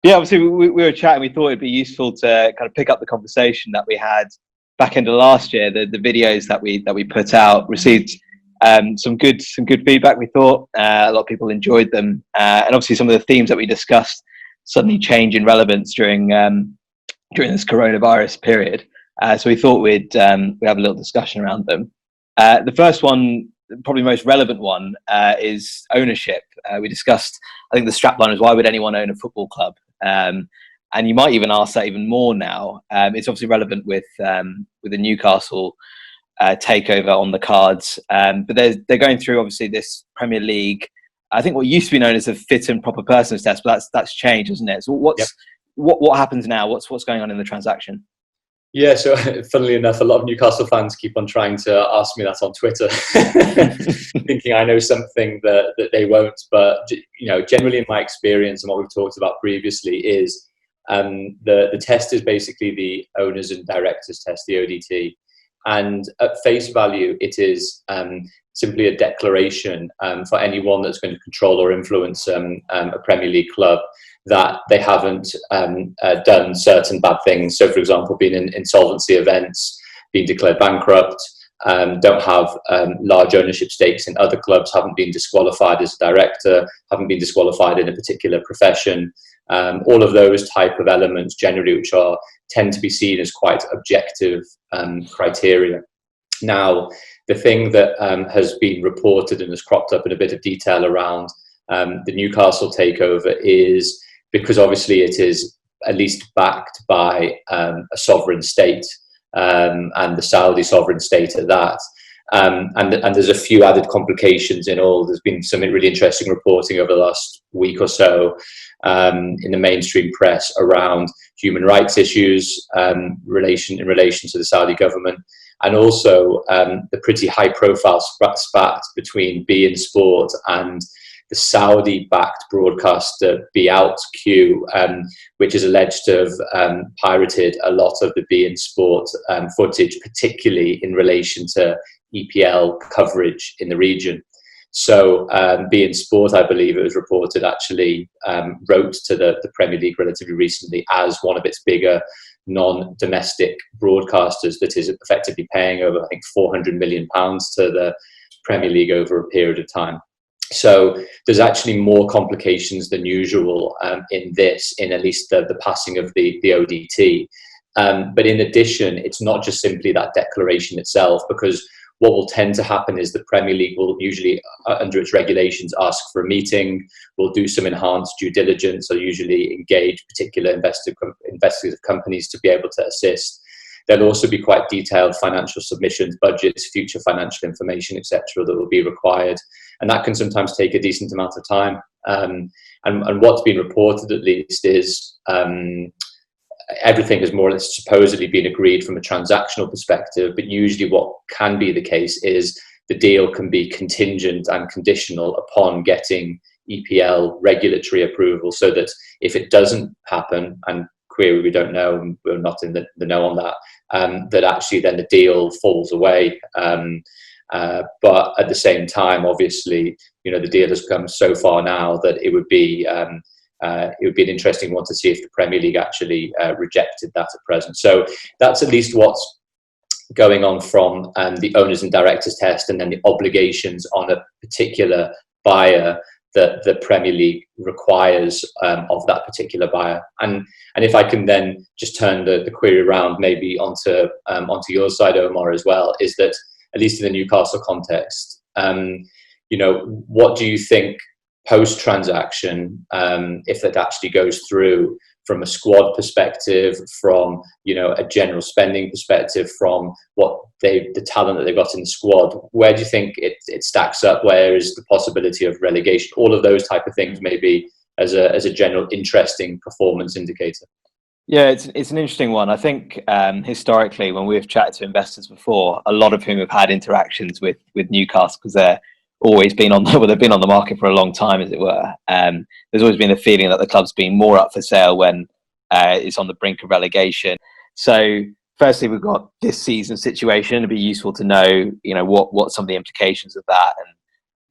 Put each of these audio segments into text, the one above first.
Yeah, obviously we were chatting. We thought it'd be useful to kind of pick up the conversation that we had back end of last year. The videos that we put out received some good feedback. We thought a lot of people enjoyed them, and obviously some of the themes that we discussed suddenly change in relevance during this coronavirus period. So we thought we'd have a little discussion around them. The first one, probably most relevant one, is ownership. We discussed, I think the strapline is, why would anyone own a football club? And you might even ask that even more now. It's obviously relevant with the Newcastle takeover on the cards, but they're going through obviously this Premier League. I think what used to be known as a fit and proper persons test, but that's changed, isn't it? So what happens now? What's going on in the transaction? Yeah, so funnily enough, a lot of Newcastle fans keep on trying to ask me that on Twitter, thinking I know something that they won't. But generally in my experience and what we've talked about previously is the test is basically the owners and directors test, the ODT, and at face value, it is simply a declaration for anyone that's going to control or influence a Premier League club that they haven't done certain bad things. So, for example, being in insolvency events, being declared bankrupt, don't have large ownership stakes in other clubs, haven't been disqualified as a director, haven't been disqualified in a particular profession. All of those type of elements generally, which tend to be seen as quite objective criteria. Now, the thing that has been reported and has cropped up in a bit of detail around the Newcastle takeover is because obviously it is at least backed by a sovereign state, and the Saudi sovereign state at that. And there's a few added complications in all. There's been some really interesting reporting over the last week or so in the mainstream press around human rights issues in relation to the Saudi government, and also the pretty high-profile spat between beIN Sport and the Saudi-backed broadcaster BOutQ, which is alleged to have pirated a lot of the beIN Sport footage, particularly in relation to EPL coverage in the region. So beIN Sport, I believe it was reported, actually wrote to the Premier League relatively recently as one of its bigger non-domestic broadcasters that is effectively paying over, I think, £400 million to the Premier League over a period of time. So there's actually more complications than usual in at least the passing of the ODT. But in addition, it's not just simply that declaration itself, because what will tend to happen is the Premier League will usually, under its regulations, ask for a meeting, will do some enhanced due diligence, or usually engage particular investigative companies to be able to assist. There'll also be quite detailed financial submissions, budgets, future financial information, etc., that will be required. And that can sometimes take a decent amount of time. And what's been reported, at least, is everything has more or less supposedly been agreed from a transactional perspective, but usually what can be the case is the deal can be contingent and conditional upon getting EPL regulatory approval, so that if it doesn't happen, and query, we don't know, and we're not in the know on that, that actually then the deal falls away. But at the same time, obviously, the deal has come so far now that it would be an interesting one to see if the Premier League actually rejected that at present. So that's at least what's going on from the owners and directors test, and then the obligations on a particular buyer that the Premier League requires of that particular buyer. And if I can then just turn the query around maybe onto your side, Omar, as well, is that at least in the Newcastle context, what do you think post-transaction, if that actually goes through, from a squad perspective, from a general spending perspective, from the talent that they've got in the squad, where do you think it stacks up? Where is the possibility of relegation? All of those type of things, maybe as a general interesting performance indicator. Yeah, it's an interesting one. I think historically, when we've chatted to investors before, a lot of whom have had interactions with Newcastle, because they're always been they've been on the market for a long time, as it were. There's always been a feeling that the club's been more up for sale when it's on the brink of relegation. So firstly, we've got this season situation. It'd be useful to know, what some of the implications of that, and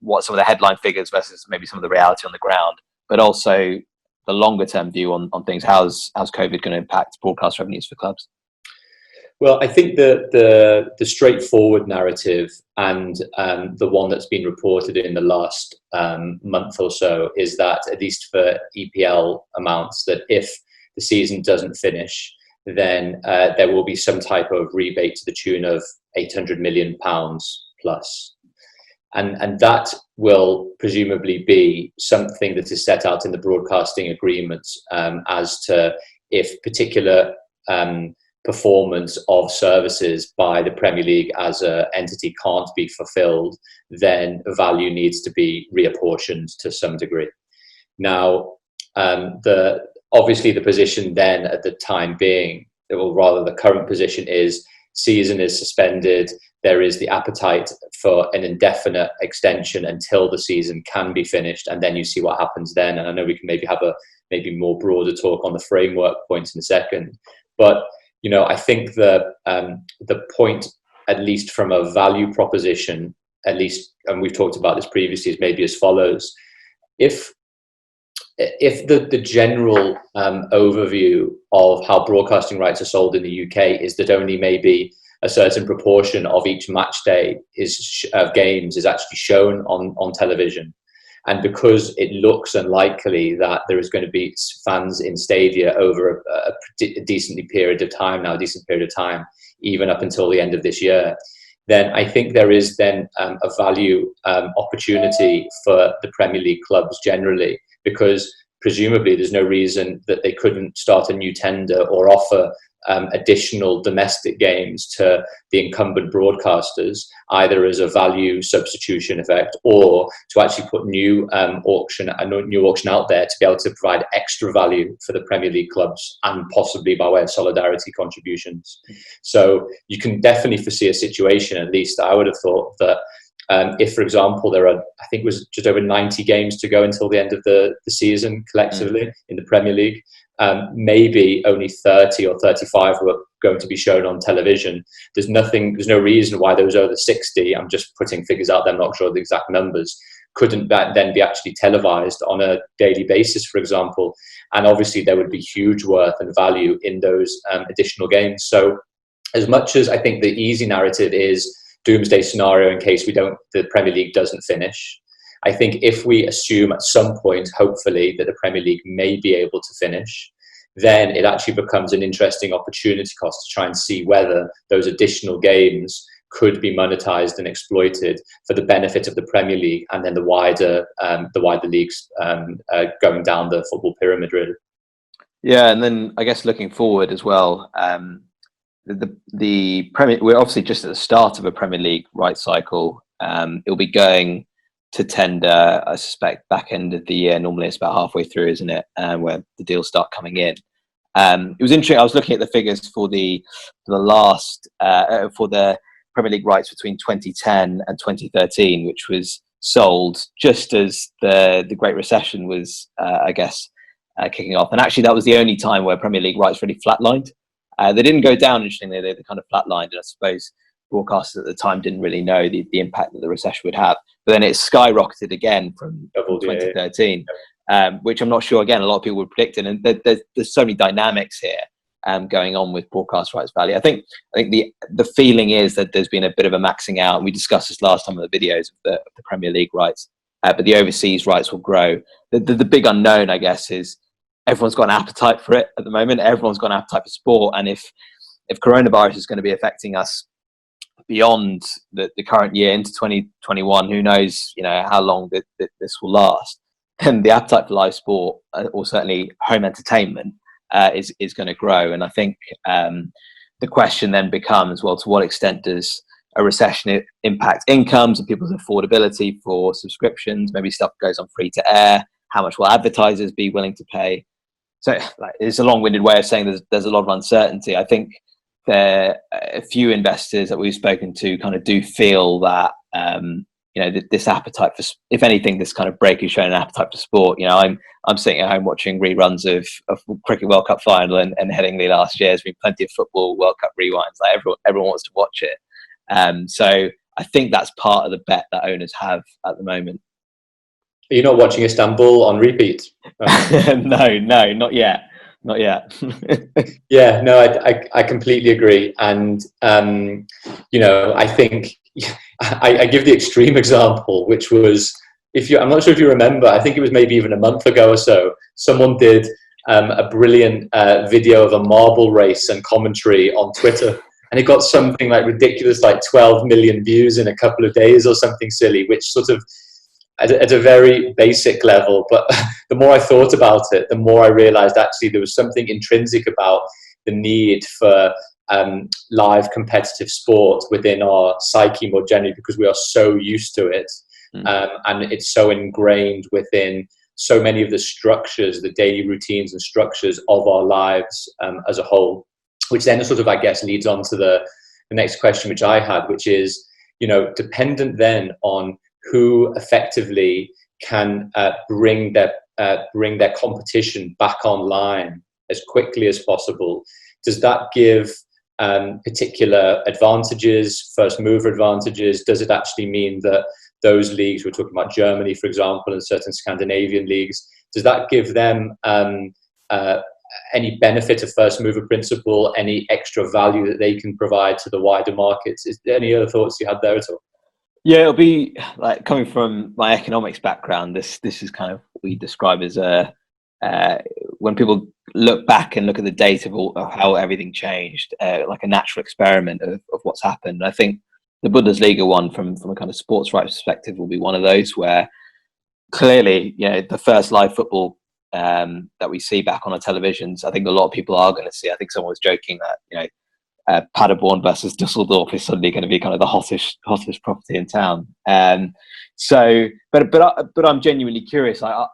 what some of the headline figures versus maybe some of the reality on the ground. But also the longer term view on things? How's COVID going to impact broadcast revenues for clubs? Well, I think the straightforward narrative and the one that's been reported in the last month or so is that, at least for EPL amounts, that if the season doesn't finish, then there will be some type of rebate to the tune of £800 million plus. And that will presumably be something that is set out in the broadcasting agreements as to if particular performance of services by the Premier League as an entity can't be fulfilled, then value needs to be reapportioned to some degree. Now, obviously the position then at the time being, or rather the current position, is season is suspended. There is the appetite for an indefinite extension until the season can be finished, and then you see what happens then. And I know we can maybe have a more broader talk on the framework points in a second, but I think the point, at least from a value proposition, at least, and we've talked about this previously, is maybe as follows: if the general overview of how broadcasting rights are sold in the UK is that only maybe a certain proportion of each match day of games is actually shown on television, and because it looks unlikely that there is going to be fans in stadia over a decent period of time, even up until the end of this year, then I think there is then a value opportunity for the Premier League clubs generally, because presumably there's no reason that they couldn't start a new tender or offer additional domestic games to the incumbent broadcasters, either as a value substitution effect or to actually put a new auction out there to be able to provide extra value for the Premier League clubs, and possibly by way of solidarity contributions. So you can definitely foresee a situation, at least I would have thought, that if, for example, there are, I think it was just over 90 games to go until the end of the season collectively in the Premier League, maybe only 30 or 35 were going to be shown on television. There's no reason why those over 60, I'm just putting figures out there, I'm not sure the exact numbers, couldn't that then be actually televised on a daily basis, for example. And obviously there would be huge worth and value in those additional games. So as much as I think the easy narrative is doomsday scenario in case the Premier League doesn't finish, I think if we assume at some point, hopefully, that the Premier League may be able to finish, then it actually becomes an interesting opportunity cost to try and see whether those additional games could be monetized and exploited for the benefit of the Premier League and then the wider leagues going down the football pyramid, really. Yeah, and then I guess looking forward as well, the Premier, we're obviously just at the start of a Premier League rights cycle. It'll be going to tender, I suspect, back end of the year. Normally it's about halfway through, isn't it, where the deals start coming in. It was interesting. I was looking at the figures for the Premier League rights between 2010 and 2013, which was sold just as the Great Recession was, kicking off. And actually, that was the only time where Premier League rights really flatlined. They didn't go down, interestingly. They kind of flatlined, and I suppose broadcasters at the time didn't really know the impact that the recession would have. But then it skyrocketed again from 2013, which I'm not sure, again, a lot of people were predicting. And there's so many dynamics here going on with broadcast rights value. I think the feeling is that there's been a bit of a maxing out, and we discussed this last time in the videos of the Premier League rights, but the overseas rights will grow. The big unknown, I guess, is everyone's got an appetite for it at the moment. Everyone's got an appetite for sport. And if coronavirus is going to be affecting us beyond the current year into 2021, who knows, how long this will last, and the appetite for live sport, or certainly home entertainment, is going to grow. And I think the question then becomes, well, to what extent does a recession impact incomes and people's affordability for subscriptions? Maybe stuff goes on free to air. How much will advertisers be willing to pay? So it's a long-winded way of saying there's a lot of uncertainty. I think there are a few investors that we've spoken to kind of do feel that this appetite for, if anything, this kind of break is showing an appetite for sport. I'm sitting at home watching reruns of Cricket World Cup final and Headingley last year. There's been plenty of football World Cup rewinds. Like everyone wants to watch it. So I think that's part of the bet that owners have at the moment. You're not watching Istanbul on repeat? No, not yet. Not yet. Yeah, no, I completely agree. And, I think I give the extreme example, which was, I'm not sure if you remember, I think it was maybe even a month ago or so, someone did a brilliant video of a marble race and commentary on Twitter. And it got something like ridiculous, like 12 million views in a couple of days or something silly, which sort of, at a very basic level. But the more I thought about it, the more I realized actually there was something intrinsic about the need for live competitive sport within our psyche more generally, because we are so used to it. And it's so ingrained within so many of the structures, the daily routines and structures of our lives as a whole, which then sort of, I guess, leads on to the next question, which I had, which is, dependent then on who effectively can bring their competition back online as quickly as possible. Does that give particular advantages, first mover advantages? Does it actually mean that those leagues, we're talking about Germany, for example, and certain Scandinavian leagues, does that give them any benefit of first mover principle, any extra value that they can provide to the wider markets? Is there any other thoughts you had there at all? Yeah, it'll be like, coming from my economics background, this is kind of what we describe as when people look back and look at the data of how everything changed, like a natural experiment of what's happened. And I think the Bundesliga one, from a kind of sports rights perspective, will be one of those where clearly, the first live football that we see back on our televisions, I think a lot of people are going to see. I think someone was joking that Paderborn versus Dusseldorf is suddenly going to be kind of the hottest property in town. But I'm genuinely curious. Are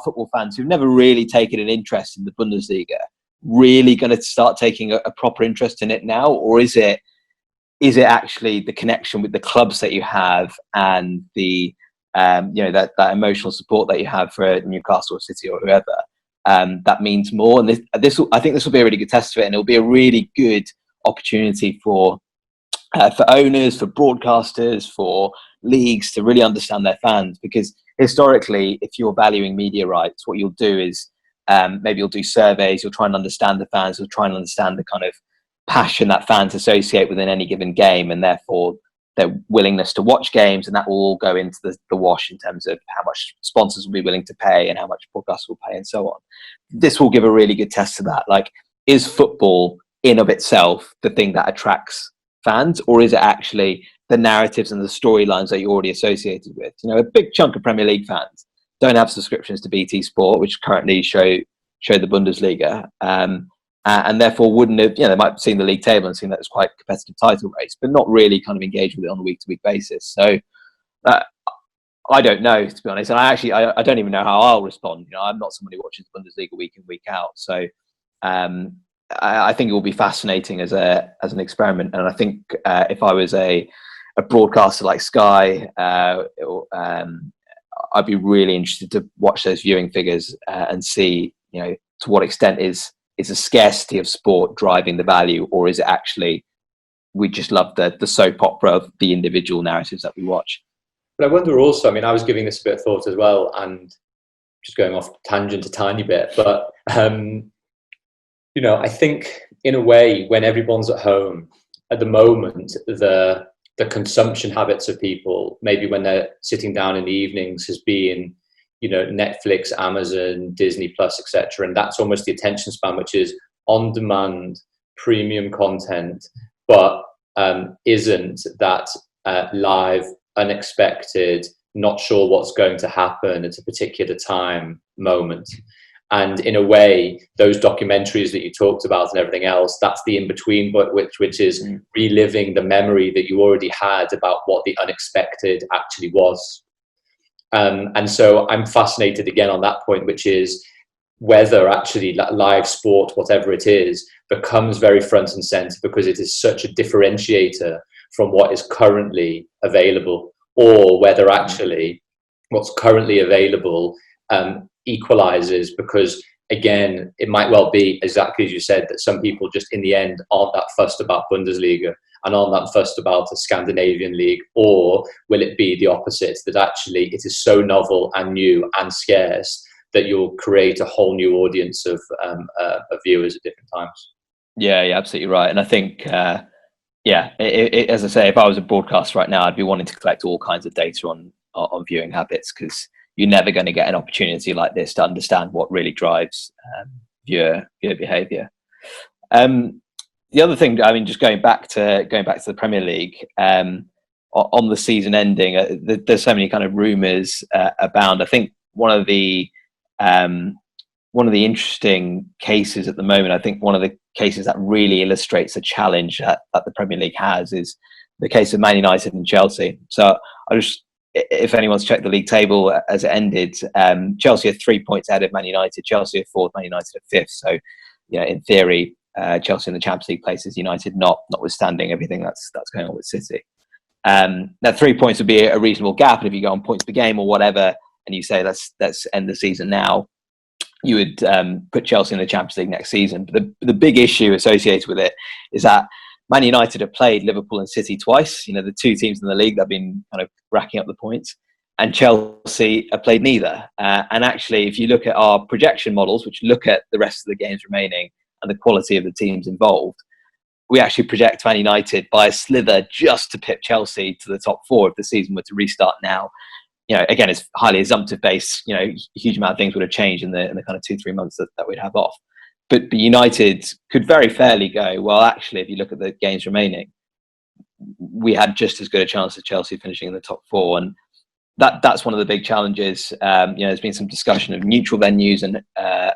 football fans who've never really taken an interest in the Bundesliga really going to start taking a proper interest in it now, or is it actually the connection with the clubs that you have and the that emotional support that you have for Newcastle or City or whoever? That means more, and I think this will be a really good test of it, and it'll be a really good opportunity for owners, for broadcasters, for leagues to really understand their fans. Because historically, if you're valuing media rights, what you'll do is maybe you'll do surveys, you'll try and understand the fans, you'll try and understand the kind of passion that fans associate within any given game, and therefore their willingness to watch games, and that will all go into the wash in terms of how much sponsors will be willing to pay and how much broadcasters will pay and so on. This will give a really good test to that. Like, is football in of itself the thing that attracts fans, or is it actually the narratives and the storylines that you're already associated with? A big chunk of Premier League fans don't have subscriptions to BT Sport, which currently show the Bundesliga. And therefore wouldn't have, they might have seen the league table and seen that it's quite a competitive title race, but not really kind of engaged with it on a week-to-week basis. So I don't know, to be honest. And I don't even know how I'll respond. I'm not somebody who watches Bundesliga week in, week out. So I think it will be fascinating as an experiment. And I think if I was a broadcaster like Sky, I'd be really interested to watch those viewing figures and see, to what extent is a scarcity of sport driving the value, or is it actually we just love the soap opera of the individual narratives that we watch? But I wonder also, I was giving this a bit of thought as well, and just going off tangent a tiny bit, but I think in a way, when everyone's at home at the moment, the consumption habits of people, maybe when they're sitting down in the evenings, has been Netflix, Amazon, Disney Plus, etc. And that's almost the attention span, which is on demand, premium content, but isn't that live, unexpected, not sure what's going to happen at a particular time moment. And in a way, those documentaries that you talked about and everything else, that's the in-between, but which is reliving the memory that you already had about what the unexpected actually was. And so I'm fascinated again on that point, which is whether actually live sport, whatever it is, becomes very front and center because it is such a differentiator from what is currently available, or whether actually what's currently available equalizes, because again, it might well be exactly as you said, that some people just in the end aren't that fussed about Bundesliga and aren't that fussed about a Scandinavian league? Or will it be the opposite, that actually it is so novel and new and scarce that you'll create a whole new audience of viewers at different times? Yeah, you're absolutely right. And I think, as I say, if I was a broadcaster right now, I'd be wanting to collect all kinds of data on viewing habits, because you're never going to get an opportunity like this to understand what really drives viewer behaviour. The other thing, I mean, just going back to the Premier League, on the season ending, there's so many kind of rumours abound. I think one of the interesting cases at the moment, I think one of the cases that really illustrates the challenge that the Premier League has, is the case of Man United and Chelsea. So if anyone's checked the league table as it ended, Chelsea are 3 points ahead of Man United. Chelsea are fourth, Man United are fifth. So, in theory, Chelsea in the Champions League places, United notwithstanding everything that's going on with City. Now 3 points would be a reasonable gap, and if you go on points per game or whatever, and you say let's end the season now, you would put Chelsea in the Champions League next season. But the big issue associated with it is that Man United have played Liverpool and City twice, the two teams in the league that have been kind of racking up the points, and Chelsea have played neither. And actually, if you look at our projection models, which look at the rest of the games remaining and the quality of the teams involved, we actually project Man United by a slither just to pip Chelsea to the top four if the season were to restart now. Again, it's highly assumptive based. A huge amount of things would have changed in the kind of 2-3 months that we'd have off. But United could very fairly go, well, actually, if you look at the games remaining, we had just as good a chance of Chelsea finishing in the top four. And that's one of the big challenges. There's been some discussion of neutral venues and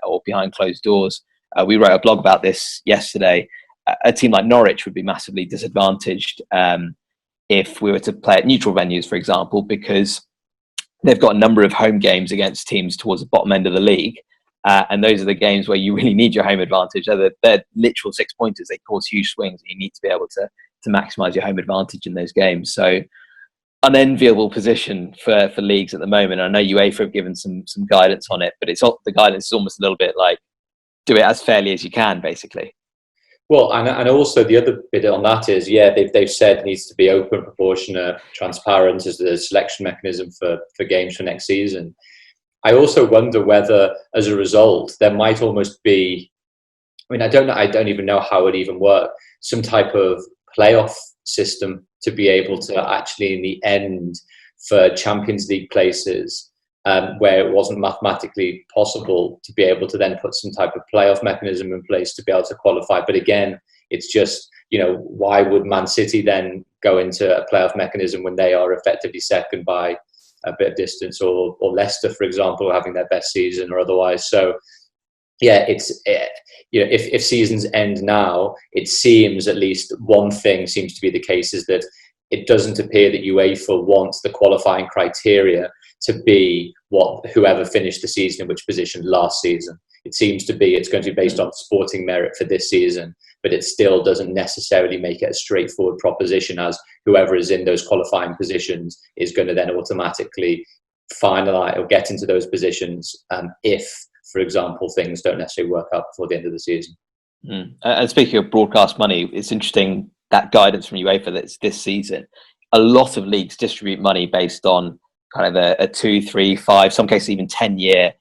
or behind closed doors. We wrote a blog about this yesterday. A team like Norwich would be massively disadvantaged if we were to play at neutral venues, for example, because they've got a number of home games against teams towards the bottom end of the league. And those are the games where you really need your home advantage. They're literal 6 pointers. They cause huge swings. And you need to be able to maximise your home advantage in those games. So unenviable position for leagues at the moment. I know UEFA have given some guidance on it, but the guidance is almost a little bit like, do it as fairly as you can, basically. Well, and also the other bit on that is, they've said it needs to be open, proportionate, transparent as the selection mechanism for games for next season. I also wonder whether, as a result, there might almost be, I don't even know how it even work, some type of playoff system to be able to actually, in the end, for Champions League places, where it wasn't mathematically possible to be able to then put some type of playoff mechanism in place to be able to qualify. But again, it's just, why would Man City then go into a playoff mechanism when they are effectively second by a bit of distance, or Leicester, for example, having their best season or otherwise? So, if seasons end now, it seems, at least one thing seems to be the case, is that it doesn't appear that UEFA wants the qualifying criteria to be whoever finished the season in which position last season. It seems to be it's going to be based on sporting merit for this season, but it still doesn't necessarily make it a straightforward proposition as whoever is in those qualifying positions is going to then automatically finalize or get into those positions if, for example, things don't necessarily work out before the end of the season. And speaking of broadcast money, it's interesting that guidance from UEFA that's this season. A lot of leagues distribute money based on kind of a 2, 3, 5, some cases even 10-year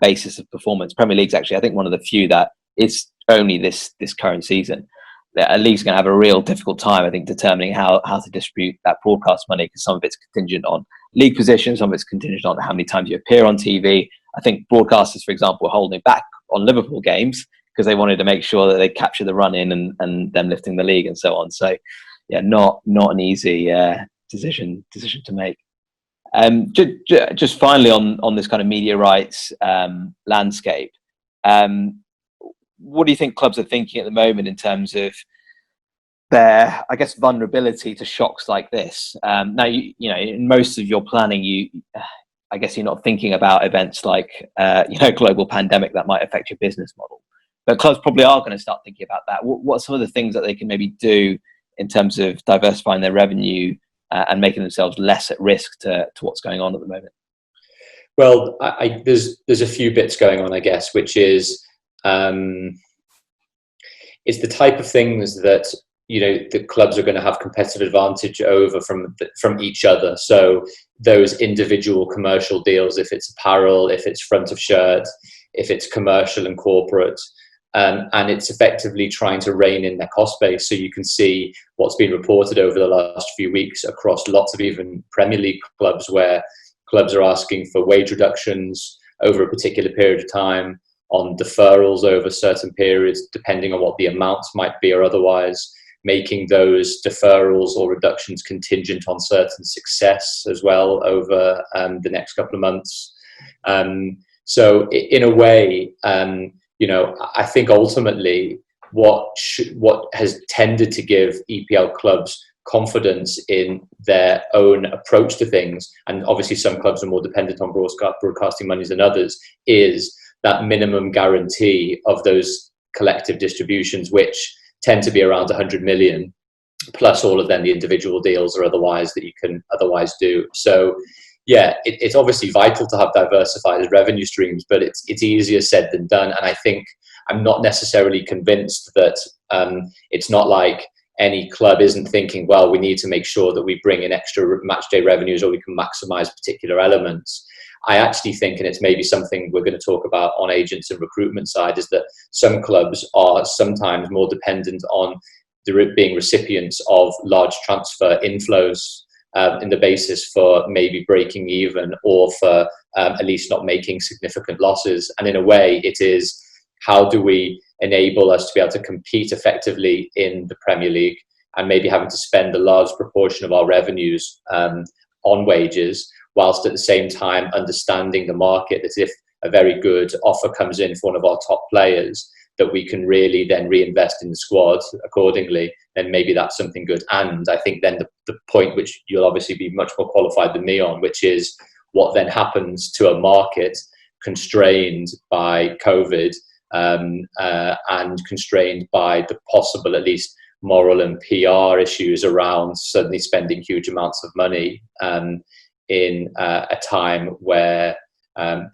basis of performance. Premier League's actually, I think, one of the few that is only this current season. A league's going to have a real difficult time, I think, determining how to distribute that broadcast money, because some of it's contingent on league position, some of it's contingent on how many times you appear on TV. I think broadcasters, for example, were holding back on Liverpool games because they wanted to make sure that they capture the run in and them lifting the league and so on. So, not an easy decision to make. Just finally on this kind of media rights landscape, what do you think clubs are thinking at the moment in terms of their, I guess, vulnerability to shocks like this? Now, in most of your planning, I guess you're not thinking about events like global pandemic that might affect your business model, but clubs probably are going to start thinking about that. What are some of the things that they can maybe do in terms of diversifying their revenue and making themselves less at risk to what's going on at the moment? Well, there's a few bits going on, I guess, which is it's the type of things that the clubs are going to have competitive advantage over from each other. So those individual commercial deals, if it's apparel, if it's front of shirt, if it's commercial and corporate, and it's effectively trying to rein in their cost base. So you can see what's been reported over the last few weeks across lots of even Premier League clubs, where clubs are asking for wage reductions over a particular period of time, on deferrals over certain periods, depending on what the amounts might be, or otherwise making those deferrals or reductions contingent on certain success as well over the next couple of months. So in a way, I think ultimately what has tended to give EPL clubs confidence in their own approach to things, and obviously some clubs are more dependent on broadcasting monies than others, is that minimum guarantee of those collective distributions, which tend to be around 100 million, plus all of then the individual deals or otherwise that you can otherwise do. So yeah, it's obviously vital to have diversified revenue streams, but it's easier said than done. And I think I'm not necessarily convinced that it's not like any club isn't thinking, well, we need to make sure that we bring in extra match day revenues, or we can maximize particular elements. I actually think, and it's maybe something we're going to talk about on agents and recruitment side, is that some clubs are sometimes more dependent on being recipients of large transfer inflows in the basis for maybe breaking even, or for at least not making significant losses. And in a way, it is, how do we enable us to be able to compete effectively in the Premier League, and maybe having to spend a large proportion of our revenues on wages, whilst at the same time understanding the market, that if a very good offer comes in for one of our top players, that we can really then reinvest in the squad accordingly, then maybe that's something good. And I think then the point which you'll obviously be much more qualified than me on, which is what then happens to a market constrained by COVID, and constrained by the possible, at least moral and PR issues around suddenly spending huge amounts of money in a time where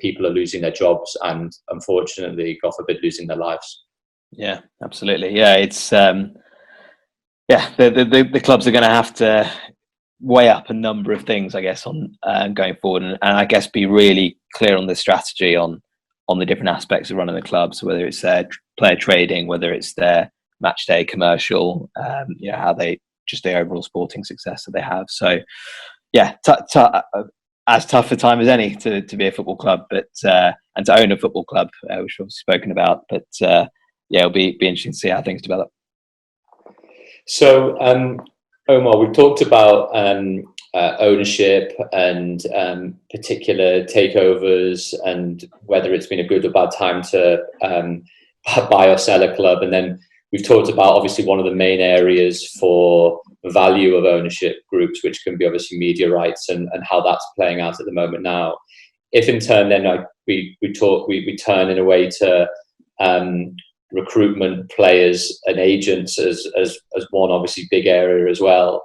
people are losing their jobs and, unfortunately, God forbid, losing their lives. Yeah, absolutely. Yeah, it's the clubs are going to have to weigh up a number of things, I guess, on going forward, and I guess be really clear on the strategy on the different aspects of running the clubs, whether it's their player trading, whether it's their match day commercial, how they just the overall sporting success that they have. So yeah, as tough a time as any to be a football club, but and to own a football club, which we've spoken about. But it'll be interesting to see how things develop. So Omar, we've talked about ownership and particular takeovers, and whether it's been a good or bad time to buy or sell a club, and then we've talked about obviously one of the main areas for value of ownership groups, which can be obviously media rights, and how that's playing out at the moment now. If in turn then we turn in a way to recruitment, players and agents as one obviously big area as well.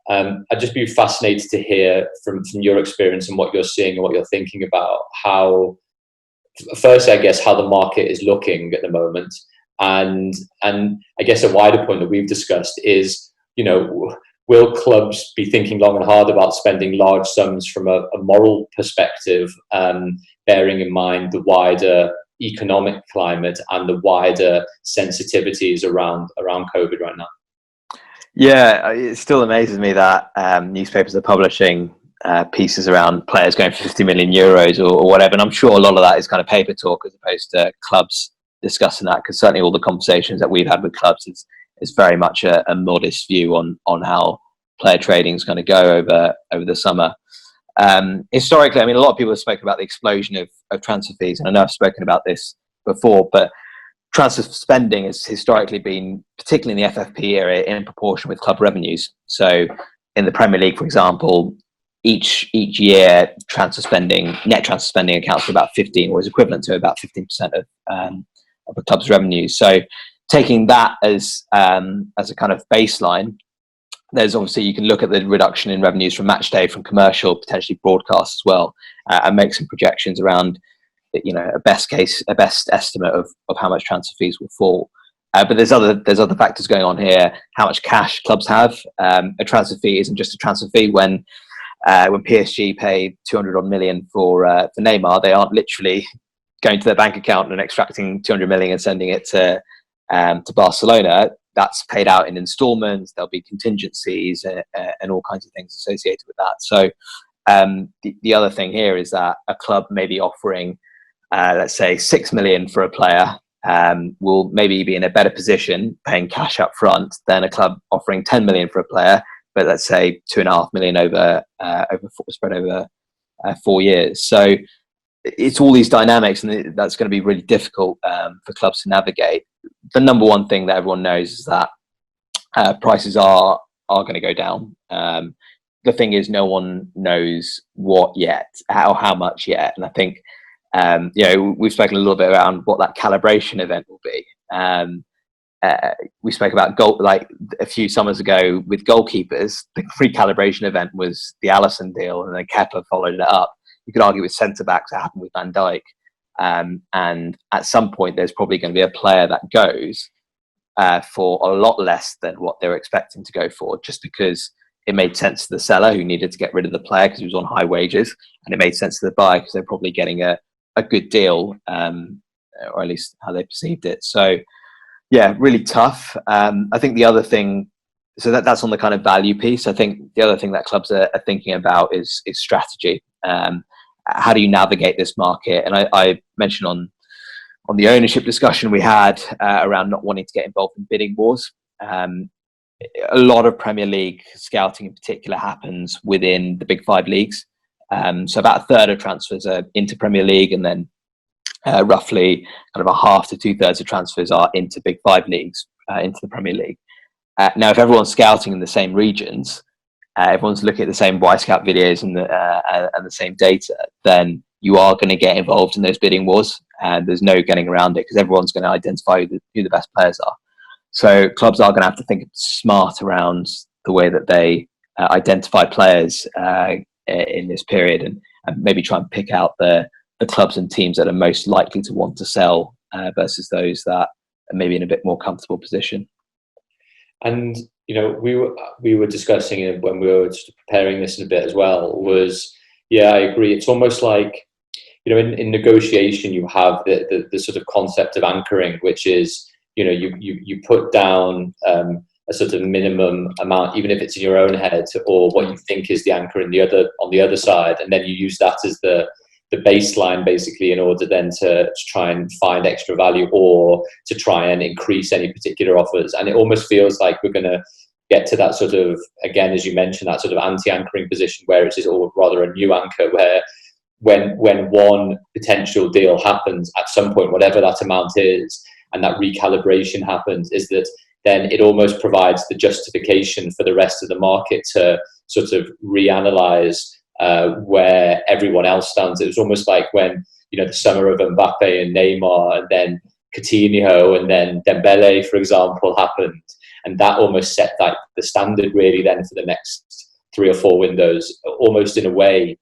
I'd just be fascinated to hear from your experience and what you're seeing and what you're thinking about how, first, I guess, how the market is looking at the moment. And I guess a wider point that we've discussed is, will clubs be thinking long and hard about spending large sums from a moral perspective, bearing in mind the wider economic climate and the wider sensitivities around COVID right now? Yeah, it still amazes me that newspapers are publishing pieces around players going for 50 million euros or whatever. And I'm sure a lot of that is kind of paper talk as opposed to clubs discussing that, because certainly all the conversations that we've had with clubs is very much a modest view on how player trading is going to go over the summer. Historically, I mean, a lot of people have spoken about the explosion of transfer fees, and I know I've spoken about this before, but transfer spending has historically been, particularly in the FFP era, in proportion with club revenues. So in the Premier League, for example, each year net transfer spending accounts for about 15, or is equivalent to about 15% of the club's revenues. So taking that as a kind of baseline, there's obviously, you can look at the reduction in revenues from match day, from commercial, potentially broadcast as well, and make some projections around, a best estimate of how much transfer fees will fall. But there's other factors going on here. How much cash clubs have. A transfer fee isn't just a transfer fee. When PSG paid 200 odd million for Neymar, they aren't literally going to their bank account and extracting 200 million and sending it to Barcelona. That's paid out in installments. There'll be contingencies and all kinds of things associated with that. So the other thing here is that a club may be offering, let's say, 6 million for a player, will maybe be in a better position paying cash up front than a club offering 10 million for a player, but let's say 2.5 million spread over 4 years. So it's all these dynamics, and that's going to be really difficult for clubs to navigate. The number one thing that everyone knows is that prices are going to go down. The thing is, no one knows what yet, how much yet, and I think we've spoken a little bit around what that calibration event will be. We spoke about goal like a few summers ago with goalkeepers. The recalibration event was the Alisson deal, and then Kepa followed it up. You could argue with centre backs, it happened with Van Dijk, and at some point there's probably going to be a player that goes for a lot less than what they were expecting to go for, just because it made sense to the seller who needed to get rid of the player because he was on high wages, and it made sense to the buyer because they're probably getting a good deal, or at least how they perceived it. So yeah, really tough. I think the other thing, so that's on the kind of value piece. I think the other thing that clubs are thinking about is strategy. How do you navigate this market? And I mentioned on the ownership discussion we had around not wanting to get involved in bidding wars. A lot of Premier League scouting in particular happens within the big 5 leagues. So about a third of transfers are into Premier League, and then roughly kind of a half to 2/3 of transfers are into big 5 leagues, into the Premier League. Now, if everyone's scouting in the same regions, everyone's looking at the same Y-Scout videos and the same data, then you are going to get involved in those bidding wars, and there's no getting around it because everyone's going to identify who the best players are. So clubs are going to have to think smart around the way that they identify players in this period, and maybe try and pick out the clubs and teams that are most likely to want to sell versus those that are maybe in a bit more comfortable position. And we were discussing it when we were just preparing this in a bit as well. I agree. It's almost like in negotiation you have the sort of concept of anchoring, which is you put down a sort of minimum amount, even if it's in your own head, or what you think is the anchor on the other side, and then you use that as the baseline basically in order then to try and find extra value or to try and increase any particular offers. And it almost feels like we're going to get to that sort of, again, as you mentioned, that sort of anti-anchoring position where it is all rather a new anchor, where when one potential deal happens at some point, whatever that amount is, and that recalibration happens, is that then it almost provides the justification for the rest of the market to sort of reanalyze where everyone else stands. It was almost like when the summer of Mbappe and Neymar, and then Coutinho, and then Dembele, for example, happened, and that almost set the standard really then for the next 3 or 4 windows, almost in a way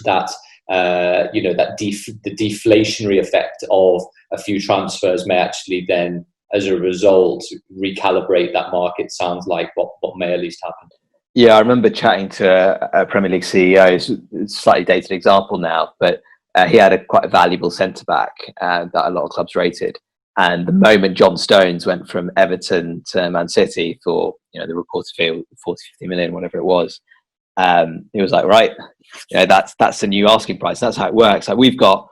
that the deflationary effect of a few transfers may actually then, as a result, recalibrate that market. Sounds like what may at least happen. Yeah, I remember chatting to a Premier League CEO. It's a slightly dated example now, but he had quite a valuable centre back that a lot of clubs rated. And the moment John Stones went from Everton to Man City for the reported fee of 40-50 million, whatever it was, he was like, right, that's the new asking price. That's how it works. Like we've got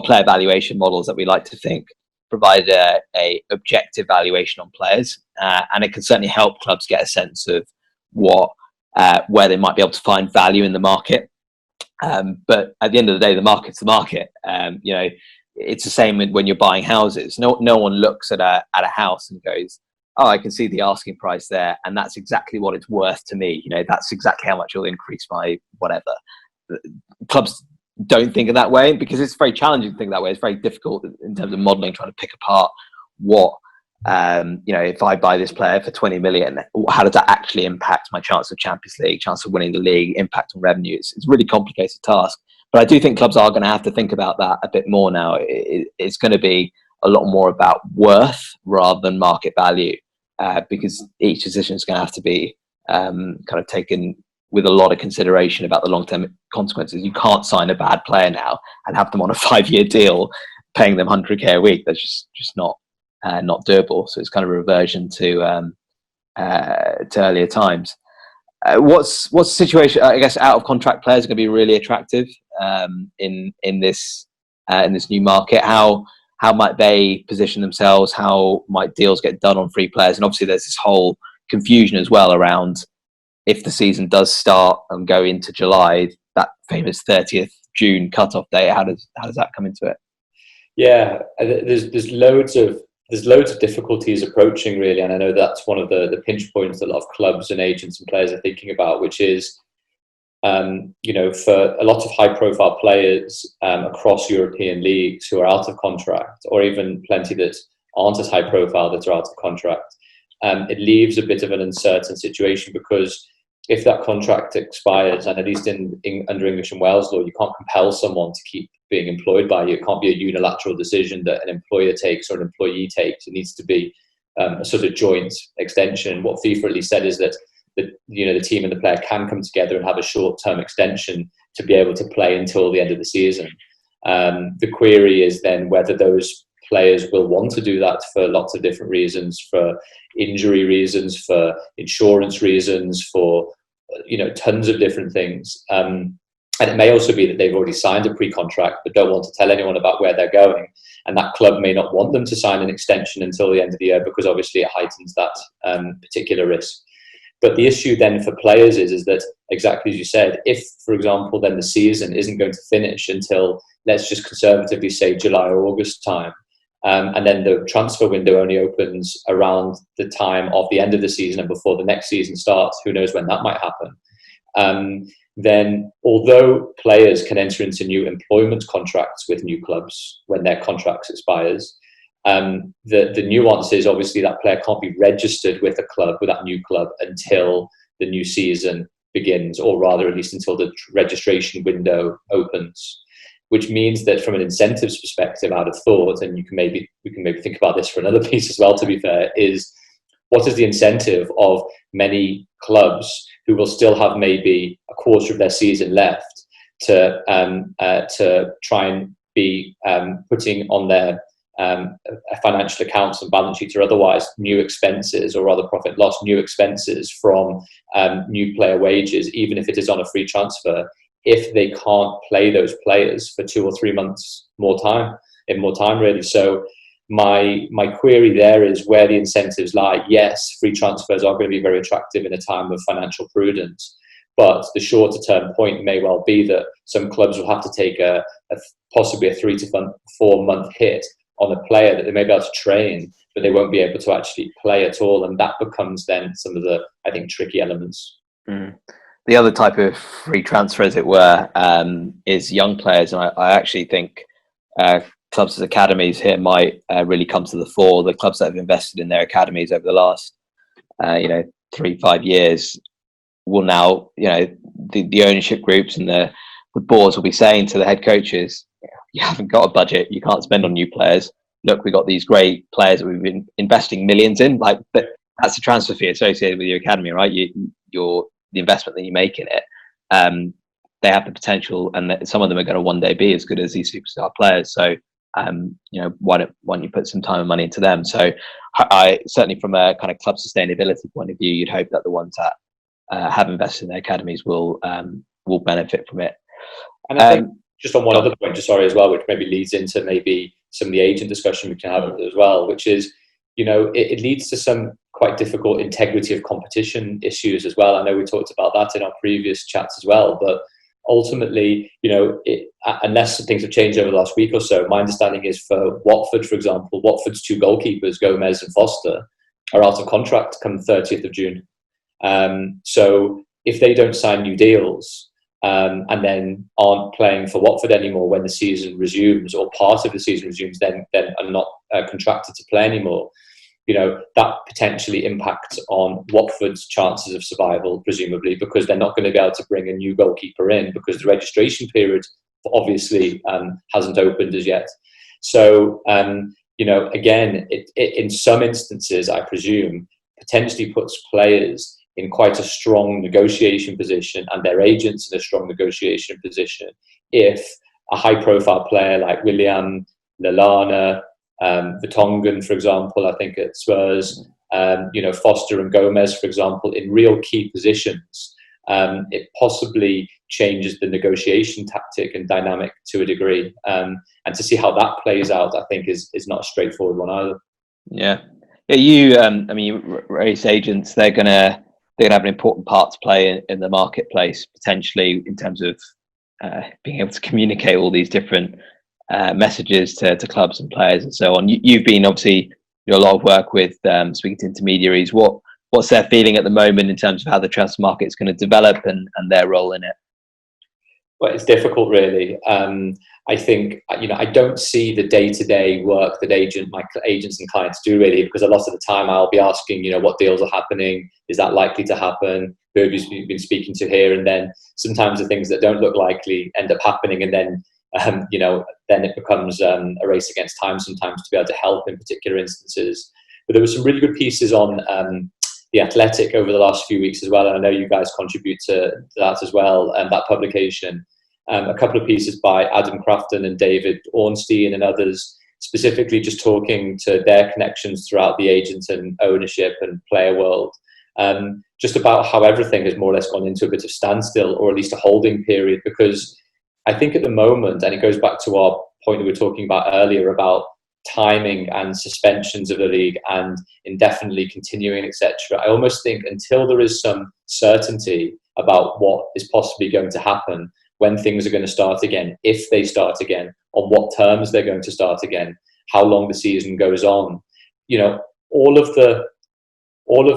player valuation models that we like to think provide a objective valuation on players, and it can certainly help clubs get a sense of where they might be able to find value in the market. But at the end of the day, the market's the market. It's the same when you're buying houses. No one looks at a house and goes, oh, I can see the asking price there, and that's exactly what it's worth to me. That's exactly how much it'll increase my whatever. Clubs don't think in that way because it's very challenging to think that way. It's very difficult in terms of modelling, trying to pick apart what, if I buy this player for 20 million, how does that actually impact my chance of Champions League, chance of winning the league, impact on revenues? It's a really complicated task. But I do think clubs are going to have to think about that a bit more now. It's going to be a lot more about worth rather than market value, because each decision is going to have to be kind of taken with a lot of consideration about the long-term consequences. You can't sign a bad player now and have them on a 5-year deal, paying them 100k a week. That's just not doable. So it's kind of a reversion to earlier times. What's the situation? I guess out of contract players are going to be really attractive in this new market. How might they position themselves? How might deals get done on free players? And obviously, there's this whole confusion as well around if the season does start and go into July, that famous 30th June cutoff date. How does that come into it? Yeah, there's loads of difficulties approaching, really, and I know that's one of the pinch points that a lot of clubs and agents and players are thinking about, which is, for a lot of high-profile players across European leagues who are out of contract, or even plenty that aren't as high-profile that are out of contract, it leaves a bit of an uncertain situation, because if that contract expires, and at least under English and Wales law, you can't compel someone to keep being employed by you. It can't be a unilateral decision that an employer takes or an employee takes. It needs to be a sort of joint extension. What FIFA at least said is that the team and the player can come together and have a short-term extension to be able to play until the end of the season. The query is then whether those players will want to do that for lots of different reasons, for injury reasons, for insurance reasons, for tons of different things. And it may also be that they've already signed a pre-contract but don't want to tell anyone about where they're going, and that club may not want them to sign an extension until the end of the year, because obviously it heightens that particular risk. But the issue then for players is that, exactly as you said, if, for example, then the season isn't going to finish until, let's just conservatively say, July or August time, and then the transfer window only opens around the time of the end of the season and before the next season starts, who knows when that might happen, then although players can enter into new employment contracts with new clubs when their contract expires, the nuance is obviously that player can't be registered with that new club until the new season begins, or rather at least until the registration window opens. Which means that from an incentives perspective, out of thought, and we can maybe think about this for another piece as well, to be fair, is what is the incentive of many clubs who will still have maybe a quarter of their season left to try and be putting on their financial accounts and balance sheets or otherwise new expenses, or rather profit loss, new expenses from new player wages, even if it is on a free transfer, if they can't play those players for 2 or 3 months more time really. So my query there is where the incentives lie. Yes, free transfers are going to be very attractive in a time of financial prudence, but the shorter term point may well be that some clubs will have to take possibly a 3 to 4 month hit on a player that they may be able to train, but they won't be able to actually play at all, and that becomes then some of the, I think, tricky elements. The other type of free transfer, as it were, is young players, and I actually think clubs as academies here might really come to the fore. The clubs that have invested in their academies over the last 3-5 years will now, the ownership groups and the boards will be saying to the head coaches, you haven't got a budget, you can't spend on new players. Look, we've got these great players that we've been investing millions in, but that's a transfer fee associated with your academy, right? The investment that you make in it, they have the potential, and some of them are going to one day be as good as these superstar players. So, why don't you put some time and money into them? So, I certainly, from a kind of club sustainability point of view, you'd hope that the ones that have invested in their academies will benefit from it. And I think just on one other point, as well, which maybe leads into maybe some of the agent discussion we can have as well, which is, it leads to some quite difficult integrity of competition issues as well. I know we talked about that in our previous chats as well, but ultimately, unless things have changed over the last week or so, my understanding is for Watford, for example, Watford's 2 goalkeepers, Gomez and Foster, are out of contract come 30th of June. So if they don't sign new deals, and then aren't playing for Watford anymore when the season resumes, or part of the season resumes, then are not contracted to play anymore, that potentially impacts on Watford's chances of survival, presumably, because they're not going to be able to bring a new goalkeeper in because the registration period obviously hasn't opened as yet. So again, it in some instances, I presume, potentially puts players in quite a strong negotiation position and their agents in a strong negotiation position if a high-profile player like William, Lallana, Vertonghen, for example, I think at Spurs, Foster and Gomez, for example, in real key positions, it possibly changes the negotiation tactic and dynamic to a degree. And to see how that plays out, I think, is not a straightforward one either. Yeah. You race agents, they're gonna have an important part to play in the marketplace, potentially, in terms of being able to communicate all these different messages to clubs and players and so on. You've been obviously a lot of work with speaking to intermediaries. What's their feeling at the moment in terms of how the transfer market is going to develop and their role in it? Well, it's difficult, really. I think, I don't see the day-to-day work that my agents and clients do, really, because a lot of the time I'll be asking, what deals are happening? Is that likely to happen? Who have you been speaking to here? And then sometimes the things that don't look likely end up happening, and then then it becomes a race against time sometimes to be able to help in particular instances. But there were some really good pieces on The Athletic over the last few weeks as well, and I know you guys contribute to that as well, and that publication. A couple of pieces by Adam Crafton and David Ornstein and others, specifically just talking to their connections throughout the agent and ownership and player world, just about how everything has more or less gone into a bit of standstill, or at least a holding period, because I think at the moment, and it goes back to our point we were talking about earlier about timing and suspensions of the league and indefinitely continuing, etc. I almost think until there is some certainty about what is possibly going to happen, when things are going to start again, if they start again, on what terms they're going to start again, how long the season goes on, all of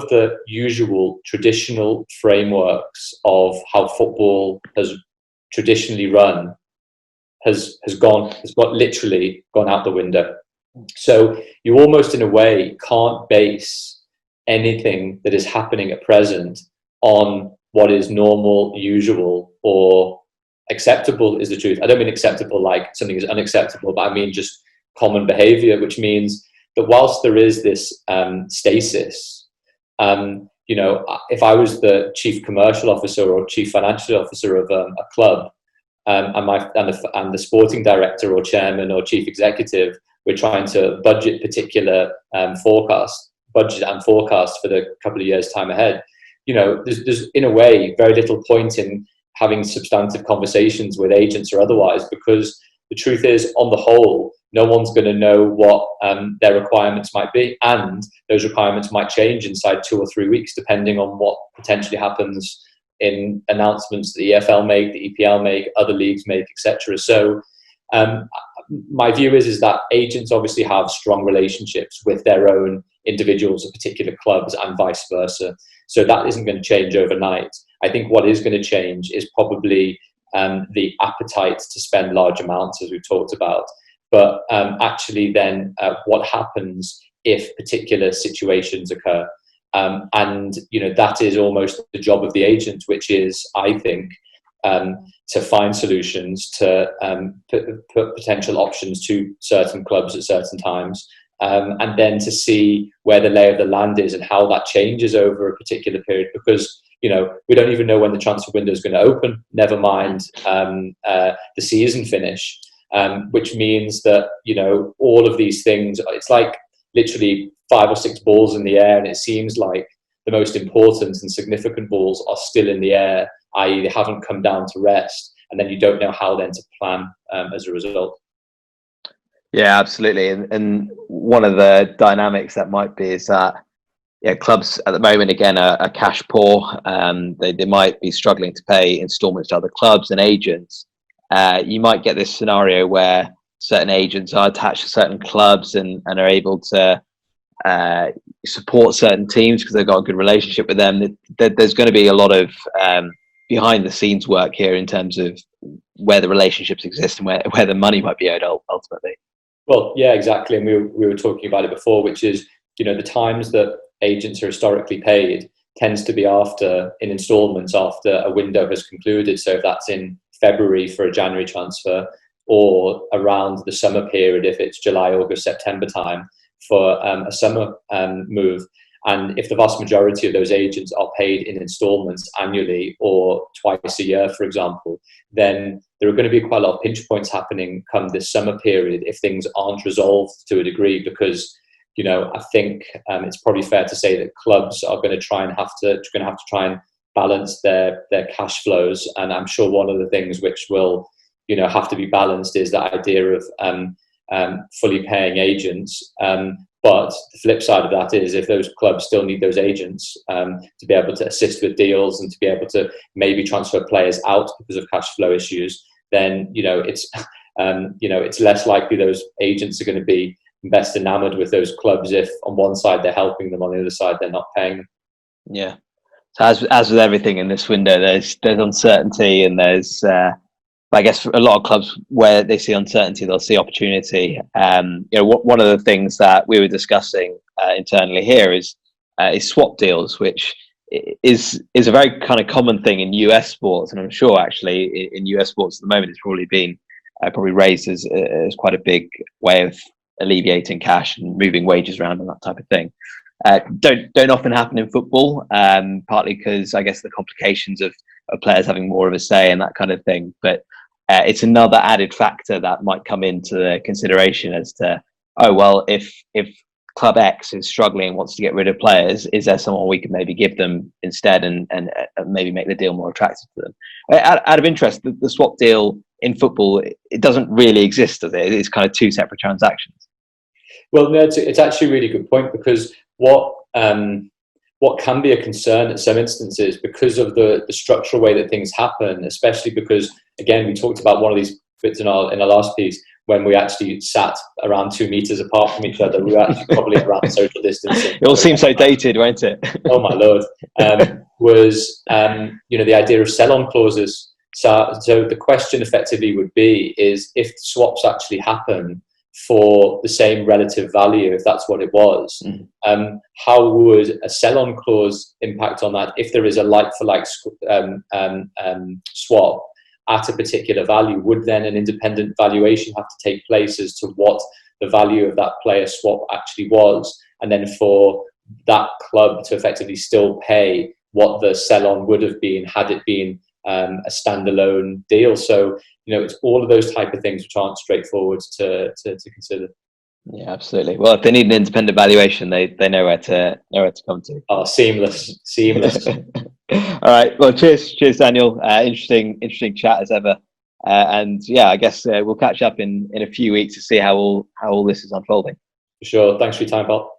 the usual traditional frameworks of how football has traditionally run has literally gone out the window. So you almost, in a way, can't base anything that is happening at present on what is normal, usual, or acceptable is the truth. I don't mean acceptable like something is unacceptable, but I mean just common behavior, which means that whilst there is this stasis, if I was the chief commercial officer or chief financial officer of a club, and the sporting director or chairman or chief executive, we're trying to budget particular budget and forecast for the couple of years time ahead. There's in a way very little point in having substantive conversations with agents or otherwise, because the truth is, on the whole, no one's going to know what their requirements might be, and those requirements might change inside 2 or 3 weeks, depending on what potentially happens in announcements that the EFL make, the EPL make, other leagues make, etc. So my view is that agents obviously have strong relationships with their own individuals or particular clubs and vice versa. So that isn't going to change overnight. I think what is going to change is probably the appetite to spend large amounts, as we've talked about. But actually then what happens if particular situations occur? And that is almost the job of the agent, which is, I think, to find solutions, to put potential options to certain clubs at certain times, and then to see where the lay of the land is and how that changes over a particular period, because we don't even know when the transfer window is going to open, never mind the season finish, which means that all of these things, it's like literally 5 or 6 balls in the air, and it seems like the most important and significant balls are still in the air, i.e. they haven't come down to rest, and then you don't know how then to plan as a result. Yeah, absolutely. And one of the dynamics that might be is that clubs at the moment, again, are cash poor. They might be struggling to pay installments to other clubs and agents. You might get this scenario where certain agents are attached to certain clubs and are able to support certain teams because they've got a good relationship with them. There's going to be a lot of behind the scenes work here in terms of where the relationships exist and where the money might be owed ultimately. Well, yeah, exactly. And we were talking about it before, which is, the times that agents are historically paid tends to be in installments after a window has concluded. So if that's in February for a January transfer, or around the summer period if it's July, August, September time for a summer move. And if the vast majority of those agents are paid in installments annually or twice a year, for example, then there are going to be quite a lot of pinch points happening come this summer period if things aren't resolved to a degree, because, you know, I think it's probably fair to say that clubs are going to have to try and balance their cash flows. And I'm sure one of the things which will, you know, have to be balanced is that idea of fully paying agents. But the flip side of that is if those clubs still need those agents to be able to assist with deals and to be able to maybe transfer players out because of cash flow issues, then, you know, it's less likely those agents are going to be best enamored with those clubs if on one side they're helping them, on the other side they're not paying them. Yeah. So as with everything in this window, there's uncertainty, and there's I guess for a lot of clubs where they see uncertainty, they'll see opportunity. You know, one of the things that we were discussing internally here is swap deals, which is a very kind of common thing in US sports, and I'm sure actually in US sports at the moment it's probably been raised as quite a big way of alleviating cash and moving wages around and that type of thing. Don't often happen in football, partly because I guess the complications of players having more of a say and that kind of thing. But it's another added factor that might come into the consideration as to, oh well, if Club X is struggling and wants to get rid of players, is there someone we could maybe give them instead and maybe make the deal more attractive to them? Out of interest, the swap deal in football, it doesn't really exist, does it? It's kind of two separate transactions. Well, no, it's actually a really good point, because what can be a concern at some instances because of the structural way that things happen, especially because, again, we talked about one of these bits in our last piece, when we actually sat around 2 meters apart from each other. We were actually probably around social distancing. It all seems so dated, won't it? Oh my Lord. Was the idea of Salon clauses. So the question effectively would be is if swaps actually happen for the same relative value, if that's what it was, how would a sell-on clause impact on that? If there is a like-for-like swap at a particular value, would then an independent valuation have to take place as to what the value of that player swap actually was, and then for that club to effectively still pay what the sell-on would have been had it been a standalone deal? So, it's all of those type of things which aren't straightforward to consider. Yeah, absolutely. Well, if they need an independent valuation, they know where to come to. Oh, seamless. All right. Well, cheers, Daniel. Interesting chat as ever. And yeah, I guess we'll catch up in a few weeks to see how all this is unfolding. For sure. Thanks for your time, Paul.